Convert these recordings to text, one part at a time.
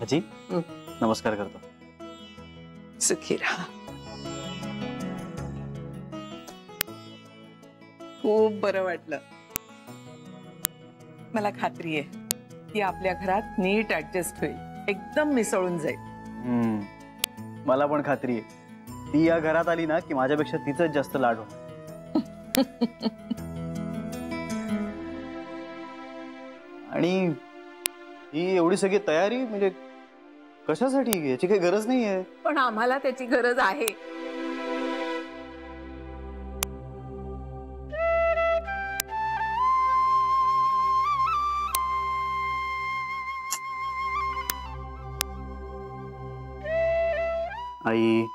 आजी नमस्कार करतो. सुखी राहा. खूप बरं वाटलं. मला खात्री आहे ती आपल्या घरात नीट ऍडजस्ट होईल, एकदम मिसळून जाईल. मला पण खात्री आहे ती या घरात आली ना की माझ्यापेक्षा तिचंच जास्त लाड होणार. आणि ही एवढी सगळी तयारी म्हणजे कशासाठी? याची काही गरज नाहीये. पण आम्हाला त्याची गरज आहे. आई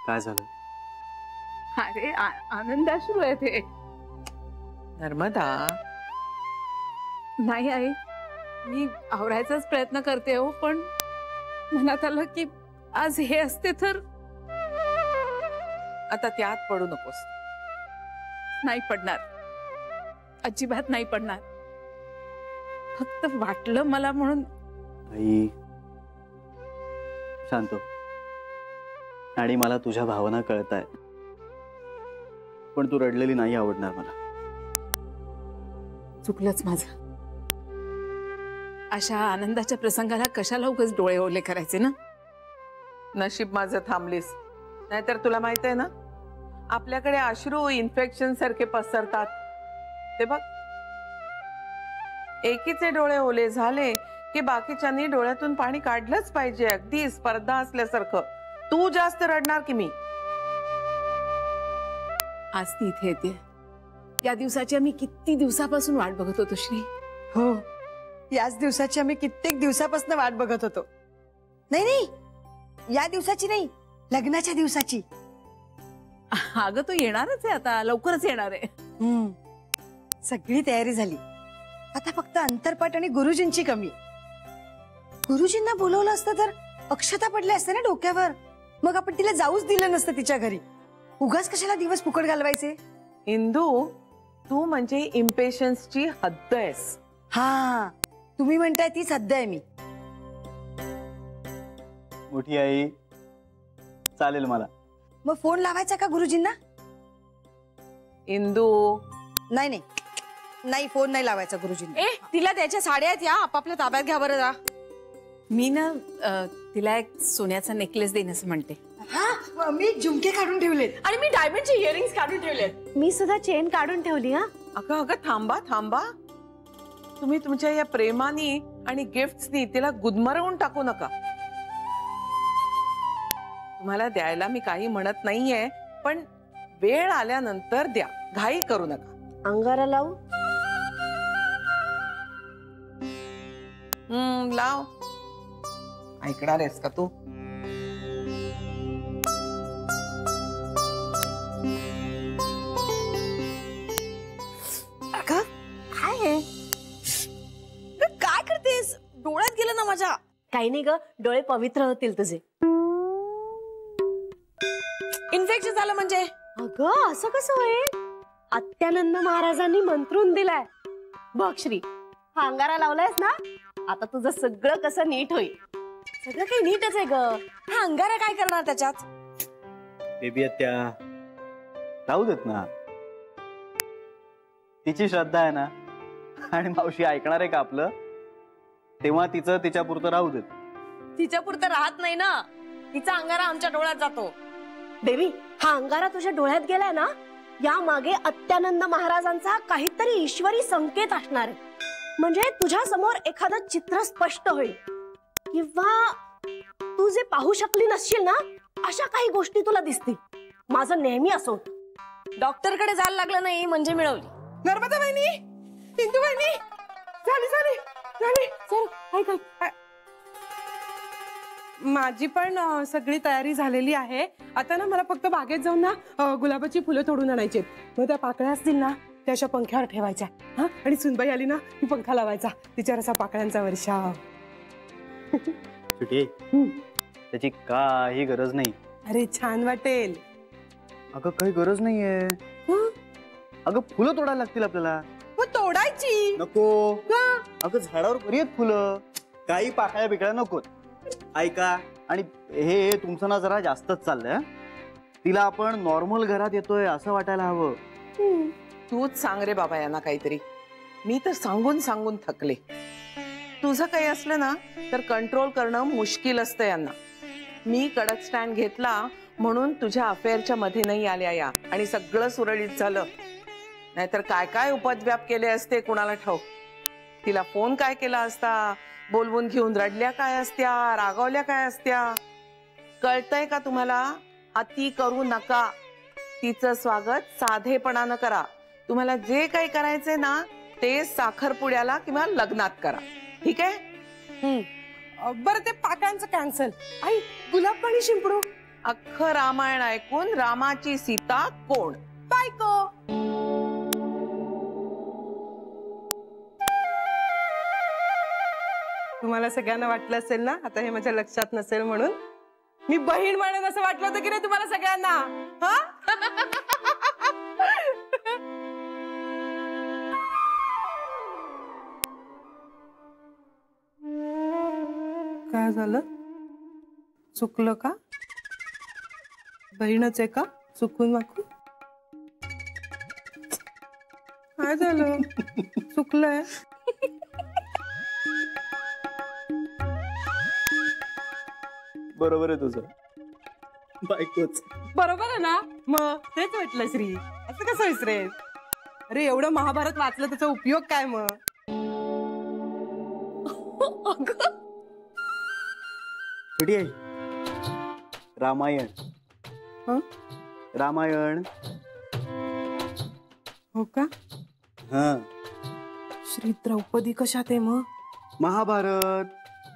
काय झालं? अरे आनंदाश्रू आहे ते. नर्मदा, नाही आई, मी आवरायचाच प्रयत्न करते हो, पण मनात आलं की आज हे असते तर. आता त्यात पडू नकोस. नाही पडणार, अजिबात नाही पडणार. फक्त वाटलं मला म्हणून. आई शांत हो. आणि मला तुझ्या भावना कळताय, पण तू रडलेली नाही आवडणार मला. चुकलंच माझं. अशा आनंदाच्या प्रसंगाला कशाला उगाच डोळे ओले करायचे ना. नशीब माझं थांबलीस, नाहीतर तुला माहित आहे ना आपल्याकडे अश्रू इन्फेक्शन सारखे पसरतात. ते बघ, एकीचे डोळे ओले झाले की बाकीच्यांनी डोळ्यातून पाणी काढलंच पाहिजे, अगदी स्पर्धा असल्यासारखं. तू जास्त रडणार की मी? आज ती इथे येते. या दिवसाची आम्ही किती दिवसापासून वाट बघत होतो श्री. हो, याच दिवसाची आम्ही कित्येक दिवसापासून वाट बघत होतो. नाही नाही, या दिवसाची नाही, लग्नाच्या दिवसाची. अगं तू येणारच आहे, आता लवकरच येणार आहे. सगळी तयारी झाली. आता फक्त अंतरपाट आणि गुरुजींची कमी. गुरुजींना बोलवलं असतं तर अक्षता पडल्या असत्या ना डोक्यावर. मग आपण तिला जाऊच दिलं नसतं तिच्या घरी. उगाच कशाला दिवस फुकट घालवायचे. इंदू, तू म्हणजे इम्पेशन्सची हद्द आहेस. हा, तुम्ही म्हणताय तीच हद्द आहे मी. मोठी आई, चालेल मला. मग फोन लावायचा का गुरुजींना? इंदू, नाही नाही नाही, फोन नाही लावायचा गुरुजींना. तिला त्याच्या साड्या आहेत, या आपापल्या ताब्यात घ्या बरं. मी ना तिला एक सोन्याचा नेकलेस देईन असं म्हणते. हा, मी झुमके काढून ठेवलेत. आणि मी डायमंडचे इयरिंग्स काढून ठेवलेत. मी सुद्धा चेन काढून ठेवली. हा अगं अगं, थांबा थांबा. तुम्ही तुमच्या या प्रेमानी आणि गिफ्ट्सनी तिला गुदमरवून टाकू नका. तुम्हाला द्यायला मी काही म्हणत नाहीये, पण वेळ आल्यानंतर द्या, घाई करू नका. अंगारा लावू? लाव. ऐकणार आहेस का तू? काय करतेस? डोळ्यात गेलं ना माझ्या. काही नाही ग, डोळे पवित्र होतील तुझे. इन्फेक्शन झालं म्हणजे? अगं असं कसं होईल? अत्यानंद महाराजांनी मंत्रून दिलाय बघ श्री. हा अंगारा लावलायस ना, आता तुझं सगळं कसं नीट होईल. सगळं काही नीटच आहे ग. हा अंगारा काय करणार त्याच्यात? बेबी आत्या, राहू देत ना. तिची श्रद्धा आहे ना, आणि मावशी ऐकणार आहे का आपलं? तेव्हा तिचं तिच्या पुरतं राहू देत. तिच्या पुरतं राहत नाही ना, तिचा अंगारा आमच्या डोळ्यात जातो. बेबी, हा अंगारा तुझ्या डोळ्यात गेलाय ना, या मागे अत्यानंद महाराजांचा काहीतरी ईश्वरी संकेत असणार आहे. म्हणजे तुझ्या समोर एखादं चित्र स्पष्ट होईल, किंवा तू जे पाहू शकली नसशील ना, अशा काही गोष्टी तुला दिसतील. माझं नेहमी असं होतं. डॉक्टरकडे जायला लागलं नाही म्हणजे मिळवली. नर्मदा बहिणी, इंदू बहिणी, झाली झाली झाली. चल, काय माझी पण सगळी तयारी झालेली आहे. आता ना मला फक्त बागेत जाऊन ना गुलाबाची फुलं तोडून आणायची. मग त्या पाकळ्या असतील ना, त्या अशा पंख्यावर ठेवायच्या. हा, आणि सुनबाई आली ना की पंखा लावायचा, तिच्यावर असा पाकळ्यांचा वर्षाव. सुटी, त्याची काही गरज नाही. अरे छान वाटेल. अगं काही गरज नाहीये. अगं फुलं तोडायला लागतील आपल्याला. मग तोडायची नको. अगं झाडावर बरी आहेत फुलं. काही पाकळ्या बिकळ्या नकोत. ऐका, आणि हे तुमचं ना जरा जास्तच चाललंय. तिला आपण नॉर्मल घरात येतोय असं वाटायला हवं. तूच सांग रे बाबा यांना काहीतरी. मी तर सांगून सांगून थकले. तुझं काही असलं ना तर कंट्रोल करणं मुश्किल असतं यांना. मी कडक स्टँड घेतला म्हणून तुझ्या अफेअरच्या मध्ये नाही आल्या या, आणि सगळं सुरळीत झालं. नाहीतर काय काय उपद्व्याप केले असते कुणाला ठाऊक. तिला फोन काय केला असता, बोलवून घेऊन रडल्या काय असत्या, रागावल्या काय असत्या. कळतंय का तुम्हाला? अति करू नका. तिचं स्वागत साधेपणानं करा. तुम्हाला जे काही करायचंय ना ते साखरपुड्याला किंवा लग्नात करा. ठीक आहे? बरं ते पाकळ्यांचं कॅन्सल. आई गुलाब पाणी शिंपडू. अख्खं रामायण ऐकून रामाची सीता कोण? बायको. तुम्हाला सगळ्यांना वाटलं असेल ना आता हे माझ्या लक्षात नसेल म्हणून. मी बहीण म्हणून असं वाटलं होतं की नाही तुम्हाला सगळ्यांना? हा काय झालं? चुकलं का? बहीणच आहे का चुकून वाकून? काय झालं? चुकलंय. बरोबर आहे तुझं. बायकोच. बरोबर आहे ना? मग तेच म्हटलं श्री. असं कसं विसरेल? अरे एवढं महाभारत वाचलं त्याचा उपयोग काय मग? छोटी आई, रामायण. हं? रामायण. हो का? हा. श्री द्रौपदी कशात आहे मग? महाभारत.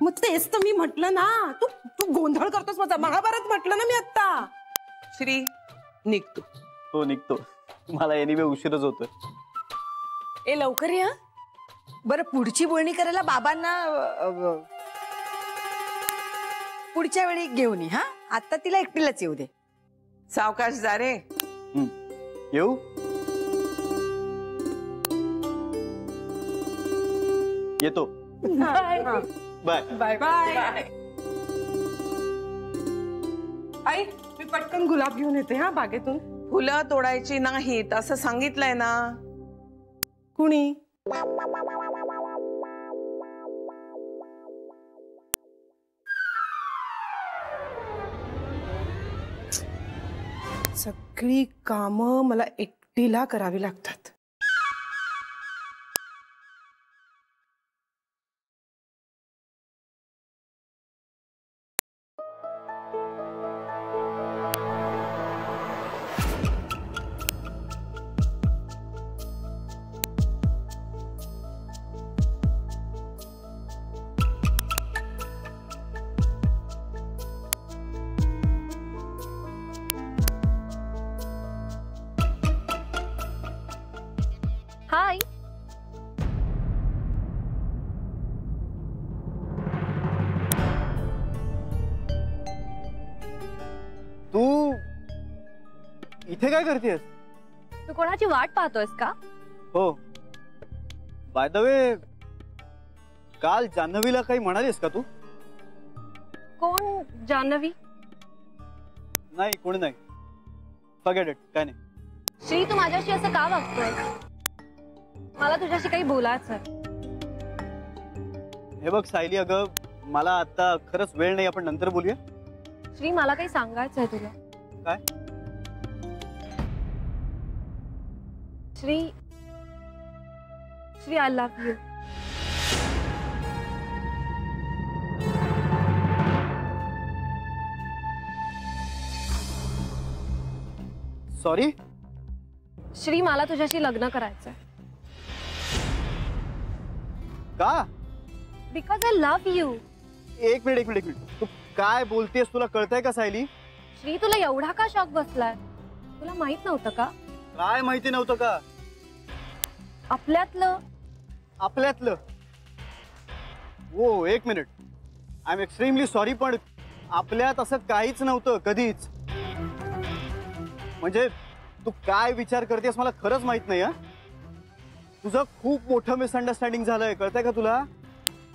मग तेच तर मी म्हटलं ना. तू तू गोंधळ करतोस माझा. महाभारत म्हटलं ना मी आता. श्री निघतो. हो निघतो. मला एनिवे उशीरच होतोय. ए लवकर या. बरं पुढची बोलणी करायला बाबांना पुढच्या वेळी घेऊन ये. हा आता तिला एकटीलाच येऊ दे. सावकाश जा रे. येऊ. येतो. बाय. Bye bye. आई मी पटकन गुलाब घेऊन येते हा बागेतून. फुलं तोडायची नाहीत असं सांगितलंय ना. कुणी? सगळी कामं मला एकटीला करावी लागतात. हाय. तू इथे काय करतेस? तू कोणाची वाट पाहतोयस का? हो. बाय द वे, काल जान्हवीला काही म्हणालीस का तू? कोण जान्हवी? नाही कोणी नाही. Forget it. काय नाही. श्री तू माझ्याशी असं का वागतोय? मला तुझ्याशी काही बोलायचंय. हे बघ सायली, अगं मला आता खरंच वेळ नाही. आपण नंतर बोलूया. श्री मला काही सांगायचंय तुला. काय? Shri Shri I love you. Sorry. Shri मला तुझ्याशी लग्न करायचंय. का? Because I love you. एक मिनिट. तू काय बोलतेस? तुला कळतंय का सायली? श्री तुला एवढा का शॉक बसलाय? तुला माहित नव्हतं का? काय माहिती नव्हतं का? आपल्यातलं. हो एक minute. I am extremely sorry, पण आपल्यात असं काहीच नव्हतं कधीच. म्हणजे तू काय विचार करतेस मला खरंच माहित नाही. तुझं खूप मोठं मिसअंडरस्टँडिंग झालंय. कळतंय का तुला?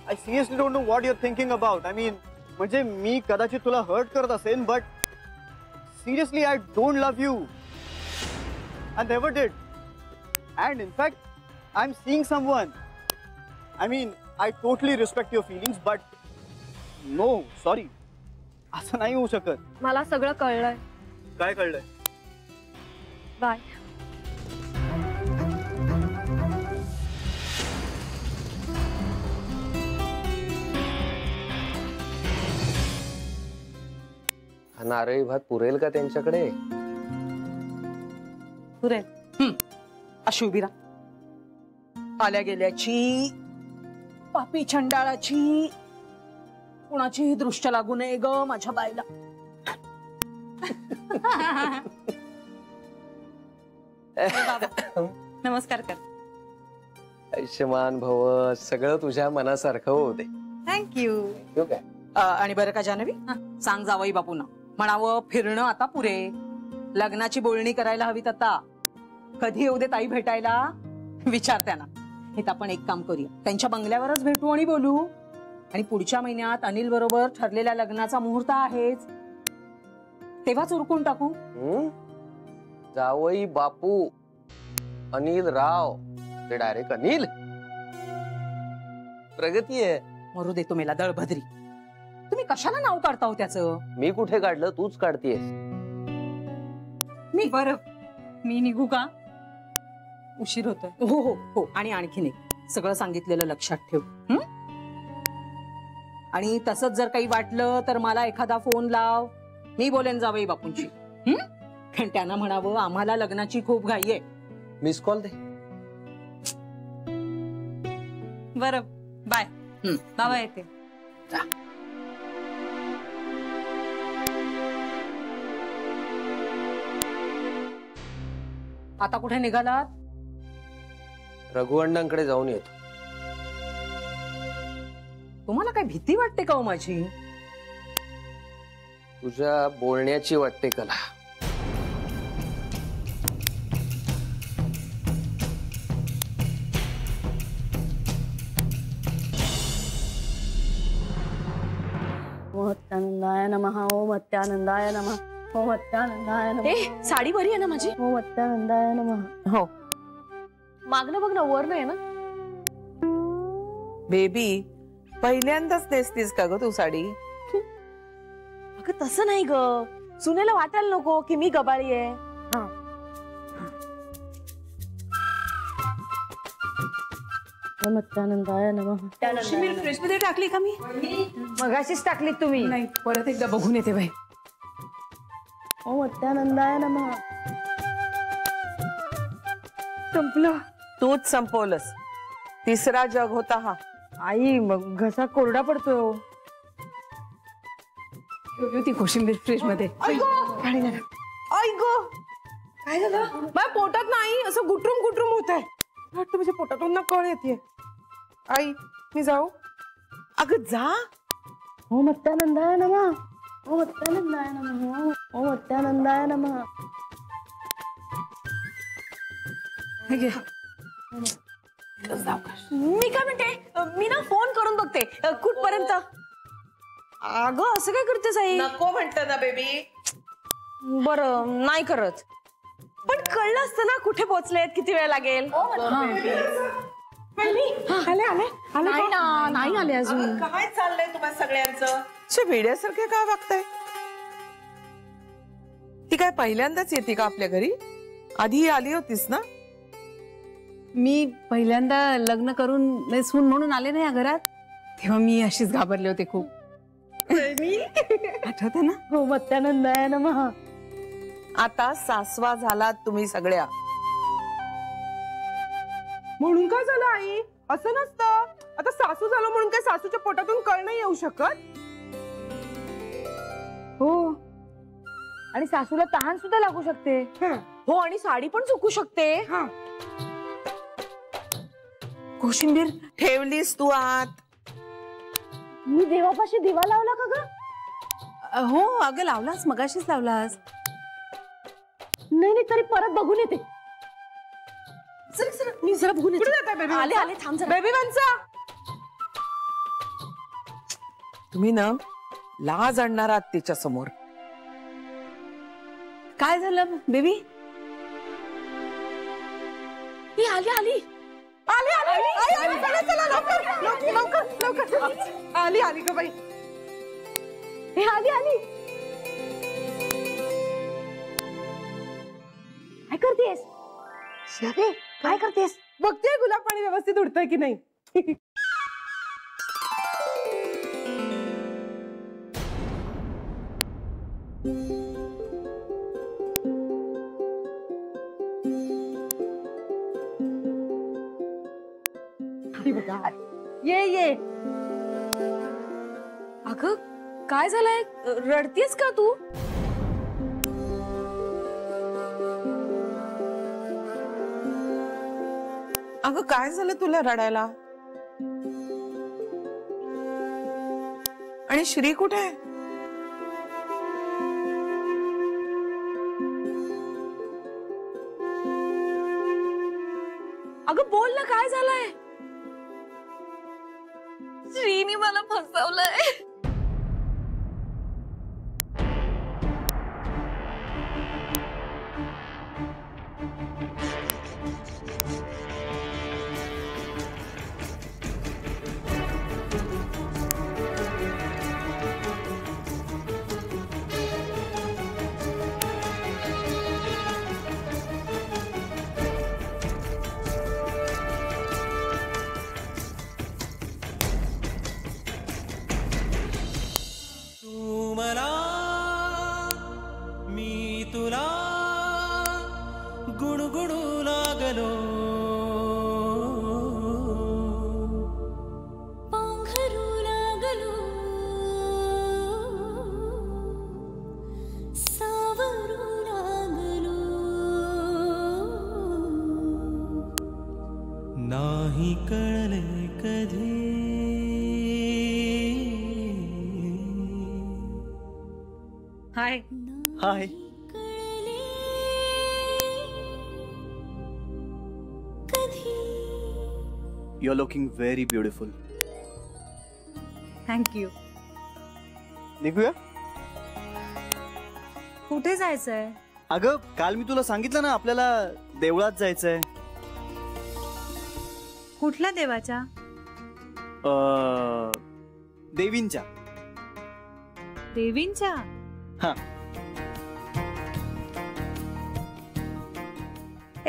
I seriously don't know what you're thinking about. I mean म्हणजे मी कदाचित तुला हर्ट करत असेन, but seriously I don't love you. I never did. And in fact I am seeing someone. I mean I totally respect your feelings, but no sorry, असं नाही होऊ शकत. मला सगळं कळलंय. काय कळलंय? बाय. हा नारळी भात पुरेल का त्यांच्याकडे? पुरेल. अशुभिरा आल्या गेल्याची, पापी छंडाळाची, कुणाची दृष्ट लागू नये ग माझ्या बाईला. नमस्कार कर. आयुष्यमान भव, सगळं तुझ्या मनासारखं होते. थँक्यू. ठेवू काय? आणि बरं का जानवी, सांग जावई बापूंना म्हणावं फिरणं आता पुरे, लग्नाची बोलणी करायला हवीत आता. कधी येऊ दे ताई भेटायला, विचार त्यांना. हे तर आपण एक काम करूया, त्यांच्या बंगल्यावरच भेटू आणि बोलू. आणि पुढच्या महिन्यात अनिल बरोबर ठरलेल्या लग्नाचा मुहूर्त आहेच, तेव्हाच उरकून टाकू. जावई बापू अनिल राव, ते डायरेक्ट अनिल. प्रगती आहे. मरू दे तुम्हाला दळभद्री, तुम्ही कशाला नाव काढता हो त्याचं? मी कुठे काढलं, तूच काढतेस. मी बरं मी निघू का? उशीर होतोय. हो हो हो. आणि आणखीन एक, सगळं सांगितलेलं लक्षात ठेव. आणि तसंच जर काही वाटलं तर मला एखादा फोन लाव, मी बोलेन जावई बापूंची. पण त्यांना म्हणावं आम्हाला लग्नाची खूप घाई आहे. मिस कॉल दे. बरं बाय. बाबा येते. आता कुठे निघालात? रघुअण्णांकडे जाऊन येतो. तुम्हाला काय भीती वाटते का हो माझी? तुझ्या बोलण्याची वाटते कला. ओम अत्यानंदाय नमः. ओम अत्यानंदाय नमः. ओम अत्यानंदाय नमः. साडी बरी आहे ना माझी? ओम अत्यानंदाय नमः. हो मागणं बघ ना, वर नाही ना. बेबी, पहिल्यांदाच नेसतीस का ग तू साडी? अगं तसं नाही ग, सुनेला वाटायला नको की मी गबाळी आहे. ओम अत्यानंदाय नमः. फ्रीज मध्ये टाकली का मी? मगाशीच टाकली तुम्ही. नाही, परत एकदा बघून येते बाई. ओम अत्यानंदाय नमः. संपलं. तूच संपवलंस. तिसरा जग होता हा. आई मग घसा कोरडा पडतोय. ठेवली होती कोशिंबीर फ्रीज मध्ये. आई ग, काय झालं? माझ्या पोटात नाही, असं गुटरुम गुटरुम होत आहे. वाटतं माझ्या पोटातून ना कळ येते. आई मी जाऊ? अगं जा. ओम अत्यानंदाय नमः. ओम अत्यानंदाय नमः. ओम अत्यानंदाय नमः. मी काय म्हणते, मी ना फोन करून बघते कुठपर्यंत. अगं असं काय करतेस आई? नको म्हणतं ना बेबी. बरं नाही करत, पण कळलं असतं ना कुठे पोहोचलेत, किती वेळ लागेल. आले आले आले. नाही ना, नाही आले अजून. काय चाललंय तुम्हा सगळ्यांचं? वेड्यासारखे काय वागताय? ती काय पहिल्यांदाच येते का आपल्या घरी? आधी आली होतीस ना? मी पहिल्यांदा लग्न करून सून म्हणून आले ना या घरात, तेव्हा मी अशीच घाबरले होते खूप. आठवते ना? ओम अत्यानंदाय नमः. आता सासवा झालात तुम्ही सगळ्या. म्हणून काय झालं आई? असं नसतं. आता सासू झालं म्हणून काय सासूच्या पोटातून कळ नाही येऊ शकत? हो, आणि सासूला तहान सुद्धा लागू शकते. हो, आणि साडी पण चुकू शकते. कोशिंबीर ठेवलीस तू आत? मी देवापाशी दिवा लावला का ग? हो अगं लावलास, मगाशीच लावलास. नाही नाही, तरी परत बघून येते. मी जरा बघून येते. बेबी आले आले, थांब जरा. बेबी वंसा, तुम्ही ना लाज आणणार आहात तिच्या समोर. काय झालं बेबी? ही आली आली आली आली ग बाई. हे आली आली. काय करतेस? अरे काय करतेस? बघते गुलाब पाणी व्यवस्थित उडतंय की नाही. ये ये. अगं काय झालंय? रडतीयस का तू? अगं काय झालं तुला रडायला? आणि श्री कुठे आहे? अगं बोल ना, काय झालंय? श्रीनी मला फसवलंय. गुणगुणू लागलो पांघरू लागलो सावरू लागलो नाही कळले कधी हाय हाय. You're looking very beautiful. Thank you. निघूया? कुठे जायचंय? अगं काल मी तुला सांगितलं ना आपल्याला देवळात जायचंय. कुठल्या देवाच्या? देवींच्या. देवींच्या? हा.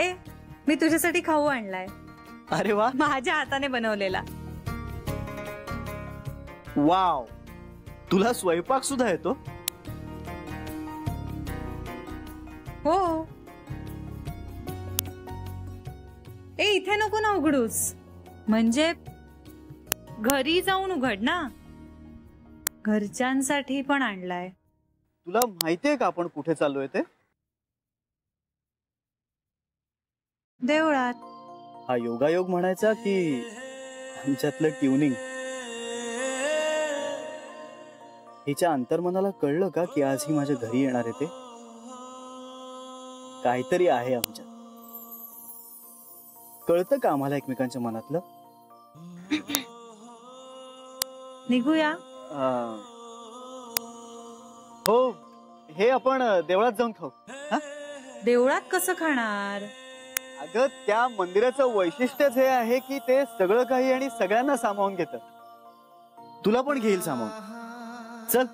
ए मी तुझ्यासाठी खाऊ आणलाय. अरे वा. माझ्या हाताने बनवलेला. वाव. तुला स्वयंपाक सुद्धा येतो? हो. ए इथे नको ना उघडूस. म्हणजे घरी जाऊन उघड ना. घरच्यांसाठी पण आणलाय. तुला माहितीये का आपण कुठे चाललोय ते? देवळात. हा योगायोग म्हणायचा की आमच्यातलं ट्युनिंग? हिच्या अंतर्मनाला कळलं का की आज ही माझ्या घरी येणार आहे ते? काहीतरी आहे आमच्यात. कळतं का आम्हाला एकमेकांच्या मनातलं? निघूया? हो. हे आपण देवळात जाऊन खाऊ. देवळात कसं खाणार? अगं त्या मंदिराचं वैशिष्ट्यच हे आहे की ते सगळं काही आणि सगळ्यांना सामावून घेतं. तुला पण घेईल सामावून. चल.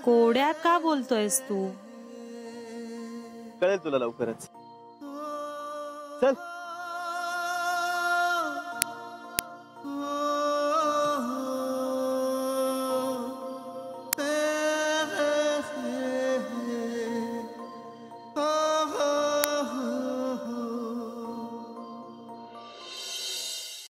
कोड्या का बोलतोयस तू? कळेल तुला लवकरच. चल.